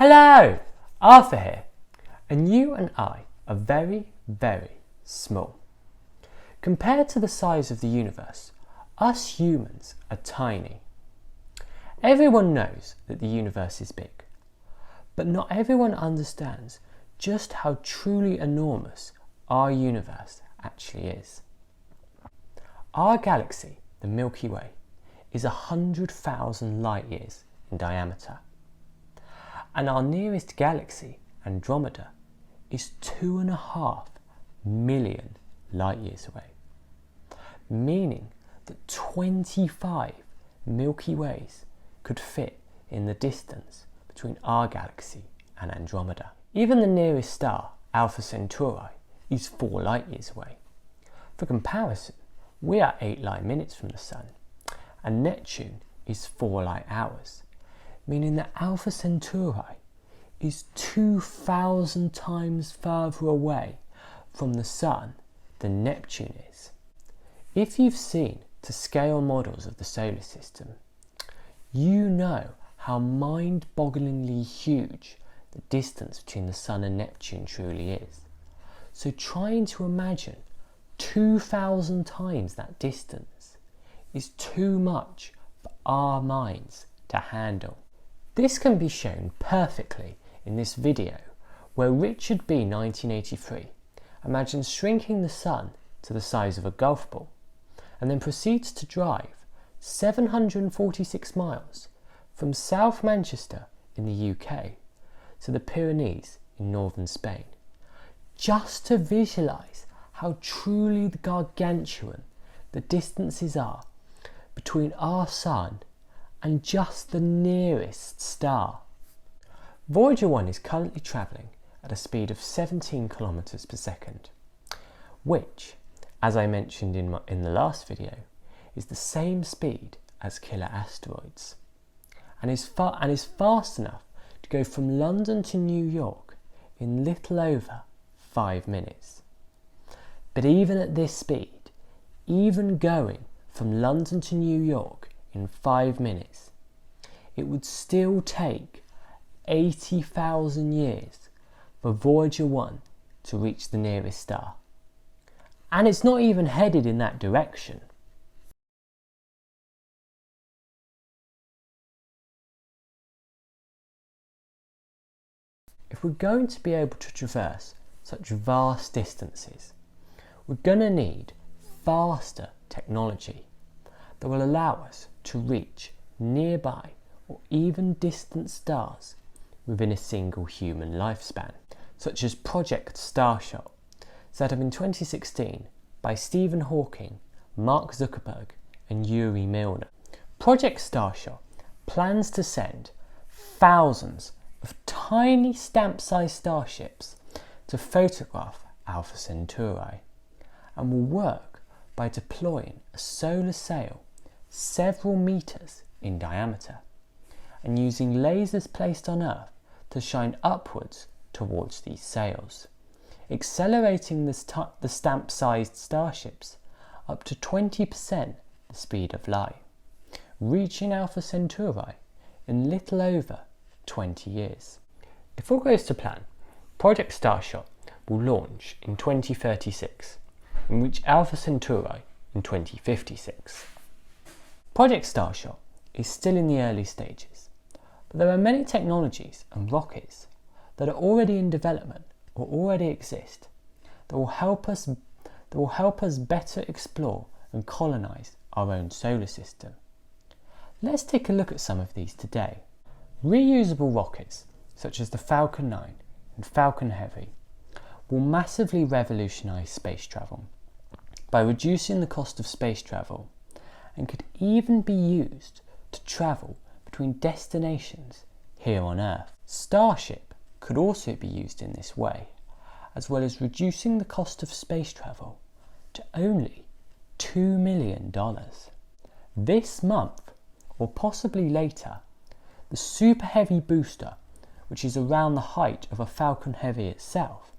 Hello, Arthur here, and you and I are very, very small. Compared to the size of the universe, us humans are tiny. Everyone knows that the universe is big, but not everyone understands just how truly enormous our universe actually is. Our galaxy, the Milky Way, is 100,000 light years in diameter, and our nearest galaxy, Andromeda, is 2.5 million light years away, meaning that 25 Milky Ways could fit in the distance between our galaxy and Andromeda. Even the nearest star, Alpha Centauri, is 4 light years away. For comparison, we are 8 light minutes from the Sun, and Neptune is 4 light hours, meaning that Alpha Centauri is 2,000 times further away from the Sun than Neptune is. If you've seen to scale models of the solar system, you know how mind-bogglingly huge the distance between the Sun and Neptune truly is. So trying to imagine 2,000 times that distance is too much for our minds to handle. This can be shown perfectly in this video where Richard B. 1983 imagines shrinking the Sun to the size of a golf ball and then proceeds to drive 746 miles from South Manchester in the UK to the Pyrenees in northern Spain, just to visualise how truly gargantuan the distances are between our Sun and just the nearest star. Voyager 1 is currently travelling at a speed of 17 kilometers per second, which, as I mentioned in the last video, is the same speed as killer asteroids, and is fast enough to go from London to New York in little over 5 minutes. But even at this speed, even going from London to New York in 5 minutes, it would still take 80,000 years for Voyager 1 to reach the nearest star. And it's not even headed in that direction. If we're going to be able to traverse such vast distances, we're going to need faster technology that will allow us to reach nearby or even distant stars within a single human lifespan, such as Project Starshot, set up in 2016 by Stephen Hawking, Mark Zuckerberg and Yuri Milner. Project Starshot plans to send thousands of tiny stamp-sized starships to photograph Alpha Centauri, and will work by deploying a solar sail several meters in diameter and using lasers placed on Earth to shine upwards towards these sails, accelerating the stamp-sized starships up to 20% the speed of light, reaching Alpha Centauri in little over 20 years. If all goes to plan, Project Starshot will launch in 2036 and reach Alpha Centauri in 2056. Project Starshot is still in the early stages, but there are many technologies and rockets that are already in development or already exist that will help us better explore and colonize our own solar system. Let's take a look at some of these today. Reusable rockets such as the Falcon 9 and Falcon Heavy will massively revolutionize space travel by reducing the cost of space travel, and could even be used to travel between destinations here on Earth. Starship could also be used in this way, as well as reducing the cost of space travel to only $2 million. This month, or possibly later, the Super Heavy booster, which is around the height of a Falcon Heavy itself,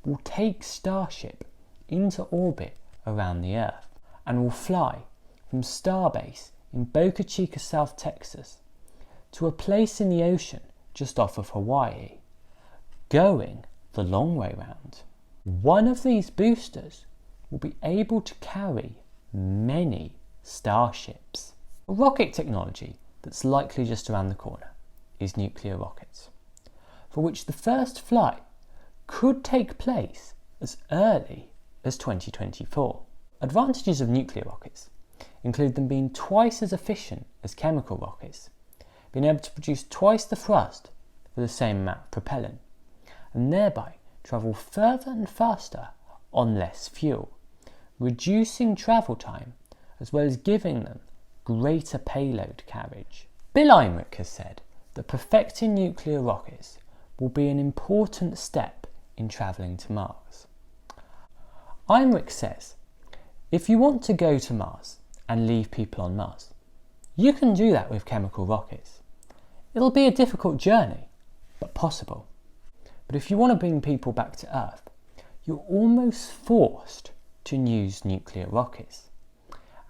will take Starship into orbit around the Earth and will fly from Starbase in Boca Chica, South Texas, to a place in the ocean just off of Hawaii, going the long way round. One of these boosters will be able to carry many starships. A rocket technology that's likely just around the corner is nuclear rockets, for which the first flight could take place as early as 2024. Advantages of nuclear rockets include them being twice as efficient as chemical rockets, being able to produce twice the thrust for the same amount of propellant, and thereby travel further and faster on less fuel, reducing travel time as well as giving them greater payload carriage. Bill Heinrich has said that perfecting nuclear rockets will be an important step in travelling to Mars. Heinrich says, if you want to go to Mars and leave people on Mars, you can do that with chemical rockets. It'll be a difficult journey, but possible. But if you want to bring people back to Earth, you're almost forced to use nuclear rockets.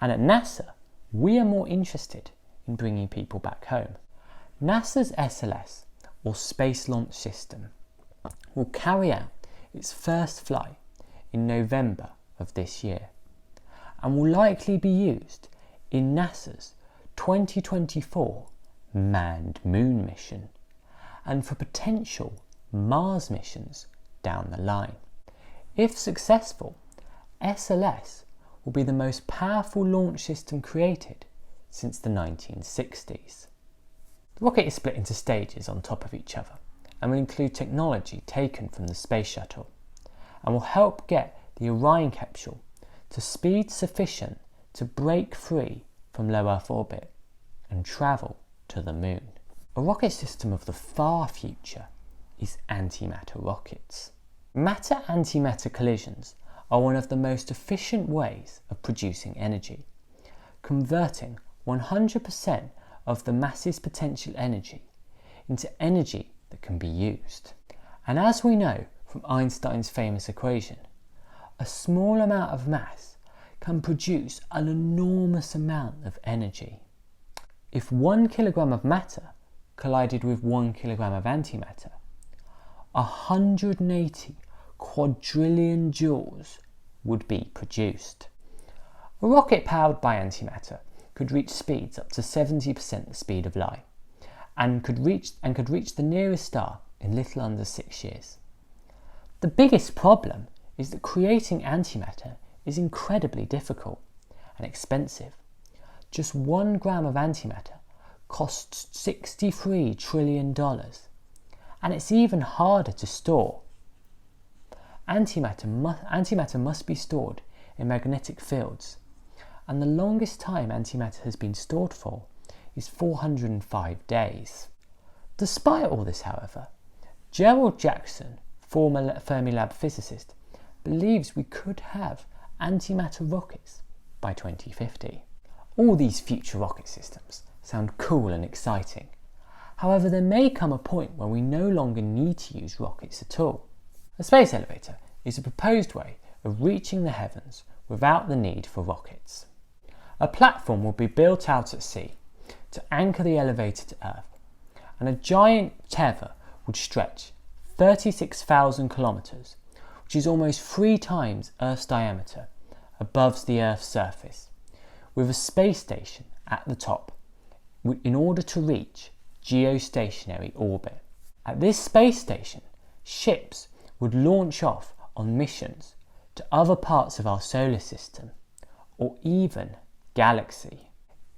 And at NASA, we are more interested in bringing people back home. NASA's SLS, or Space Launch System, will carry out its first flight in November of this year and will likely be used in NASA's 2024 manned moon mission and for potential Mars missions down the line. If successful, SLS will be the most powerful launch system created since the 1960s. The rocket is split into stages on top of each other and will include technology taken from the space shuttle and will help get the Orion capsule to speed sufficient to break free from low Earth orbit and travel to the moon. A rocket system of the far future is antimatter rockets. Matter-antimatter collisions are one of the most efficient ways of producing energy, converting 100% of the mass's potential energy into energy that can be used. And as we know from Einstein's famous equation, a small amount of mass can produce an enormous amount of energy. If 1 kilogram of matter collided with 1 kilogram of antimatter, 180 quadrillion joules would be produced. A rocket powered by antimatter could reach speeds up to 70% the speed of light and could reach the nearest star in little under 6 years. The biggest problem is that creating antimatter is incredibly difficult and expensive. Just 1 gram of antimatter costs $63 trillion, and it's even harder to store. Antimatter must be stored in magnetic fields, and the longest time antimatter has been stored for is 405 days. Despite all this, however, Gerald Jackson, former Fermilab physicist, believes we could have antimatter rockets by 2050. All these future rocket systems sound cool and exciting. However, there may come a point where we no longer need to use rockets at all. A space elevator is a proposed way of reaching the heavens without the need for rockets. A platform will be built out at sea to anchor the elevator to Earth, and a giant tether would stretch 36,000 kilometres, which is almost 3 times Earth's diameter, above the Earth's surface, with a space station at the top in order to reach geostationary orbit. At this space station, ships would launch off on missions to other parts of our solar system, or even galaxy.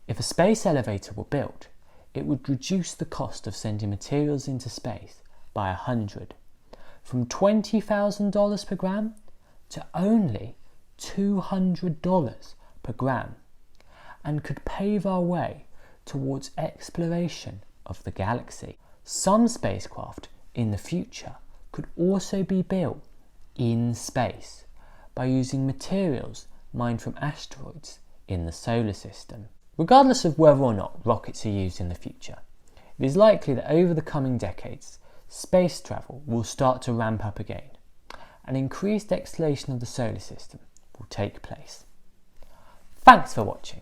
If a space elevator were built, it would reduce the cost of sending materials into space by 100, from $20,000 per gram to only $200 per gram, and could pave our way towards exploration of the galaxy. Some spacecraft in the future could also be built in space by using materials mined from asteroids in the solar system. Regardless of whether or not rockets are used in the future, it is likely that over the coming decades, space travel will start to ramp up again, and increased exploration of the solar system will take place. Thanks for watching.